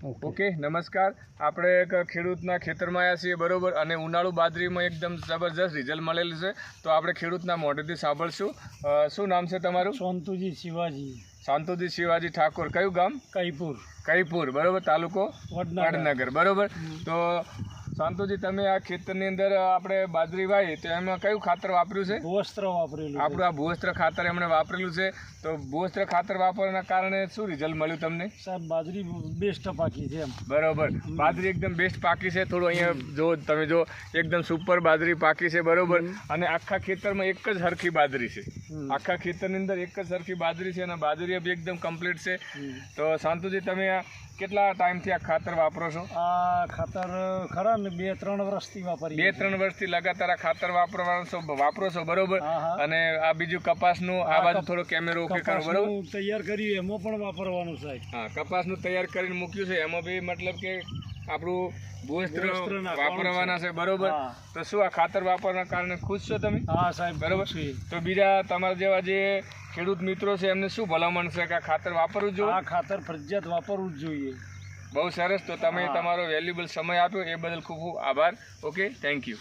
Okay નમસ્કાર. આપણે એક ખેડૂતના ખેતરમાં આવ્યા છીએ બરોબર, અને ઉનાળુ બાજરીમાં એકદમ જબરજસ્ત રિઝલ્ટ મળેલું છે. તો આપણે ખેડૂતના મોઢેથી સાંભળશું. શું નામ છે તમારું? શાંતુજી શિવાજી. શાંતુજી શિવાજી ઠાકોર. કયું ગામ? કઈપુર બરોબર, તાલુકો વડનગર બરોબર. તો શાંતુજી, તમે આ ખેતરની અંદર આપણે બાજરી વાવી તો એમાં કયું ખાતર વાપર્યું છે? ભૂવસ્ત્ર વાપરેલું. આપણું આ ભૂવસ્ત્ર ખાતર એમણે વાપરેલું છે. તો ભૂવસ્ત્ર ખાતર વાપરવાના કારણે શું રિઝલ્ટ મળ્યું તમને? સાહેબ, બાજરી બેસ્ટ પાકી છે એમ. બરોબર, બાજરી એકદમ બેસ્ટ પાકી છે. થોડું અહીંયા જો તમે જો એકદમ સુપર બાજરી પાકી છે બરોબર. અને આખા ખેતરમાં એક જ સરખી બાજરી છે. આખા ખેતરની અંદર એક જ સરખી બાજરી છે અને બાજરી બી એકદમ કમ્પ્લીટ છે. તો શાંતુજી, તમે કેટલા ટાઈમથી આ ખાતર વાપરો છો? આ ખાતર ખરા ને 2-3 વર્ષથી વાપરી. 2-3 વર્ષથી લગાતાર આ ખાતર વાપરો છો બરોબર. અને આ બીજું કપાસનું, આ બાજુ થોડો કેમેરો ઓકે કરો બરોબર. તૈયાર કર્યું એમાં પણ વાપરવાનું સાહેબ. હા, કપાસનું તૈયાર કરીને મૂક્યું છે, એમાં બી મતલબ કે આપણું ભૂવસ્ત્ર વાપરવાના છે બરોબર. તો શું આ ખાતર વાપરવાના કારણે ખુશ છો તમે? હા સાહેબ, બરોબર. તો બીજા તમારા જેવા જે ખેડૂત મિત્રો છે એમને શું ભલામણ છે કે આ ખાતર વાપરવું જોઈએ? આ ખાતર ફરજિયાત વાપરવું જ જોઈએ. બહુ સરસ. તો તમે તમારો વેલ્યુબલ સમય આપ્યો એ બદલ ખૂબ ખૂબ આભાર. Okay, thank you.